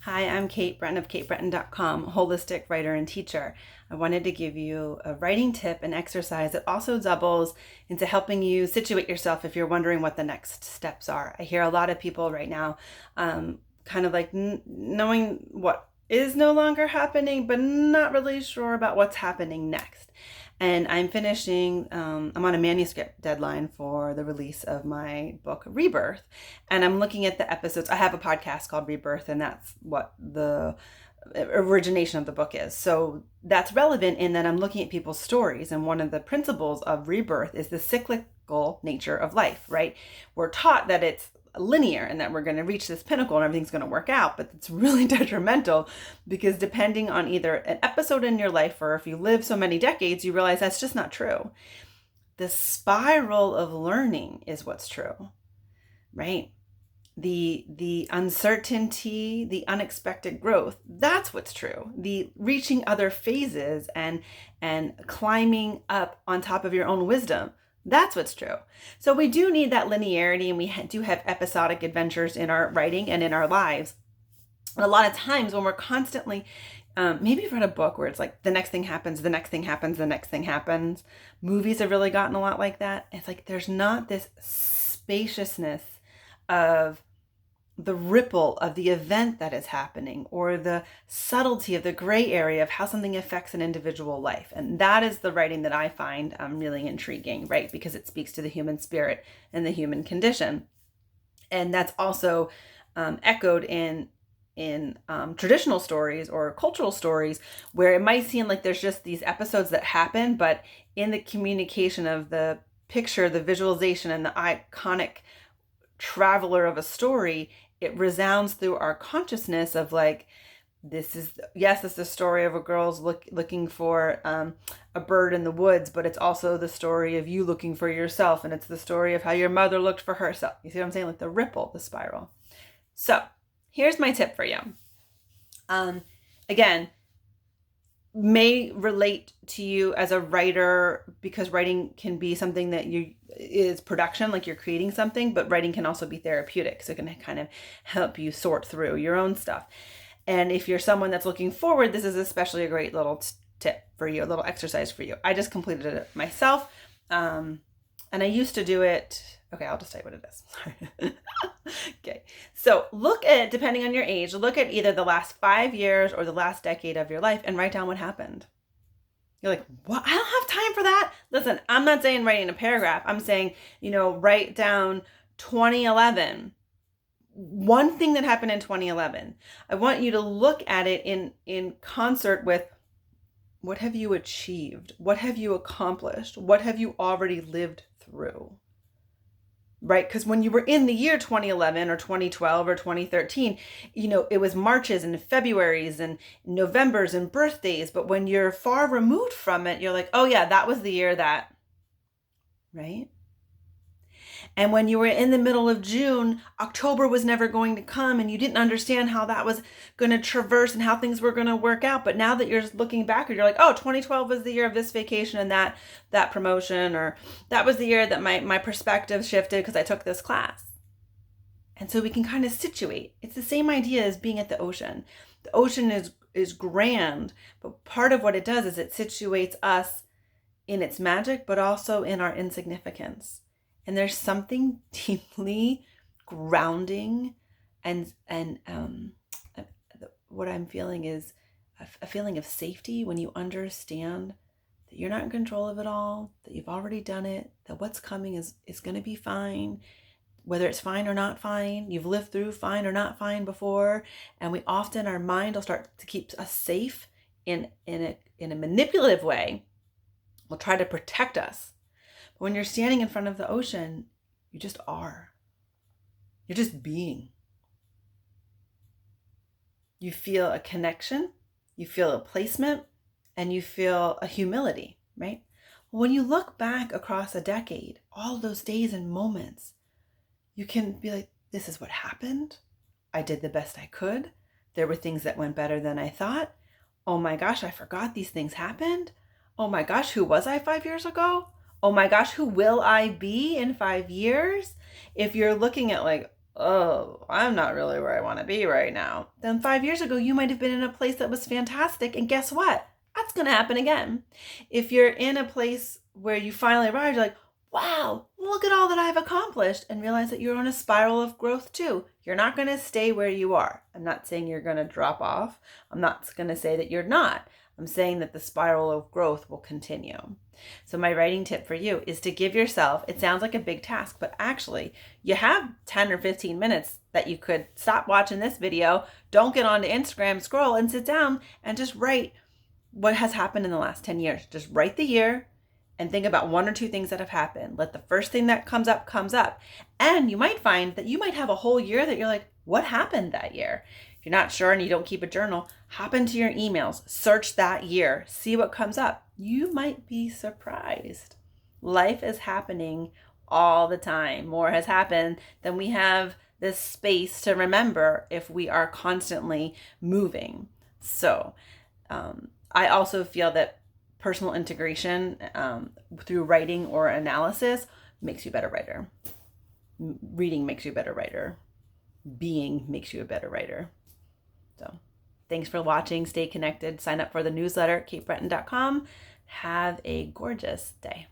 Hi, I'm Kate Breton of katebreton.com, holistic writer and teacher. I wanted to give you a writing tip and exercise that also doubles into helping you situate yourself if you're wondering what the next steps are. I hear a lot of people right now kind of like knowing what is no longer happening, but not really sure about what's happening next. And I'm finishing, I'm on a manuscript deadline for the release of my book, Rebirth. And I'm looking at the episodes. I have a podcast called Rebirth, and that's what the origination of the book is. So that's relevant in that I'm looking at people's stories. And one of the principles of rebirth is the cyclical nature of life, right? We're taught that it's linear and that we're going to reach this pinnacle and everything's going to work out, but it's really detrimental because depending on either an episode in your life or if you live so many decades, you realize that's just not true. The spiral of learning is what's true, right? The uncertainty, the unexpected growth, that's what's true. The reaching other phases and climbing up on top of your own wisdom, that's what's true. So we do need that linearity, and we do have episodic adventures in our writing and in our lives. And a lot of times when we're constantly, maybe you've read a book where it's like the next thing happens, the next thing happens, the next thing happens. Movies have really gotten a lot like that. It's like there's not this spaciousness of the ripple of the event that is happening or the subtlety of the gray area of how something affects an individual life. And that is the writing that I find really intriguing, right? Because it speaks to the human spirit and the human condition. And that's also echoed in traditional stories or cultural stories where it might seem like there's just these episodes that happen, but in the communication of the picture, the visualization, and the iconic traveler of a story, it resounds through our consciousness of like, this is the story of a girl's looking for a bird in the woods, but it's also the story of you looking for yourself, and it's the story of how your mother looked for herself. You see what I'm saying? Like the ripple, the spiral. So here's my tip for you. Again, may relate to you as a writer because writing can be something that is production, like you're creating something, but writing can also be therapeutic. So it can kind of help you sort through your own stuff. And if you're someone that's looking forward, this is especially a great little tip for you, a little exercise for you. I just completed it myself. And I used to do it. Okay, I'll just tell you what it is. Okay. So look at, depending on your age, look at either the last 5 years or the last decade of your life and write down what happened. You're like, what? I don't have time for that. Listen, I'm not saying writing a paragraph. I'm saying, write down 2011. One thing that happened in 2011. I want you to look at it in concert with what have you achieved? What have you accomplished? What have you already lived through? Right? Because when you were in the year 2011 or 2012 or 2013, it was Marches and Februaries and Novembers and birthdays. But when you're far removed from it, you're like, oh yeah, that was the year that, right? And when you were in the middle of June, October was never going to come and you didn't understand how that was going to traverse and how things were going to work out. But now that you're looking backward, you're like, oh, 2012 was the year of this vacation and that promotion, or that was the year that my perspective shifted because I took this class. And so we can kind of situate. It's the same idea as being at the ocean. The ocean is grand, but part of what it does is it situates us in its magic, but also in our insignificance. And there's something deeply grounding and what I'm feeling is a feeling of safety when you understand that you're not in control of it all, that you've already done it, that what's coming is going to be fine, whether it's fine or not fine. You've lived through fine or not fine before, and we often, our mind will start to keep us safe in a manipulative way. Will try to protect us. When you're standing in front of the ocean, you just are. You're just being. You feel a connection, you feel a placement, and you feel a humility, right? When you look back across a decade, all those days and moments, you can be like, this is what happened. I did the best I could. There were things that went better than I thought. Oh my gosh, I forgot these things happened. Oh my gosh, who was I 5 years ago? Oh my gosh, who will I be in 5 years? If you're looking at like, oh, I'm not really where I want to be right now. Then 5 years ago, you might have been in a place that was fantastic. And guess what? That's going to happen again. If you're in a place where you finally arrived, you're like, wow, look at all that I've accomplished, and realize that you're on a spiral of growth too. You're not going to stay where you are. I'm not saying you're going to drop off. I'm not going to say that you're not. I'm saying that the spiral of growth will continue. So my writing tip for you is to give yourself, it sounds like a big task, but actually you have 10 or 15 minutes that you could stop watching this video, don't get onto Instagram, scroll, and sit down and just write what has happened in the last 10 years. Just write the year and think about one or two things that have happened. Let the first thing that comes up, comes up. And you might find that you might have a whole year that you're like, what happened that year? If you're not sure and you don't keep a journal, hop into your emails, search that year, see what comes up. You might be surprised. Life is happening all the time. More has happened than we have this space to remember if we are constantly moving. So I also feel that personal integration through writing or analysis makes you a better writer. Reading makes you a better writer. Being makes you a better writer. So thanks for watching. Stay connected. Sign up for the newsletter at katebretton.com. Have a gorgeous day.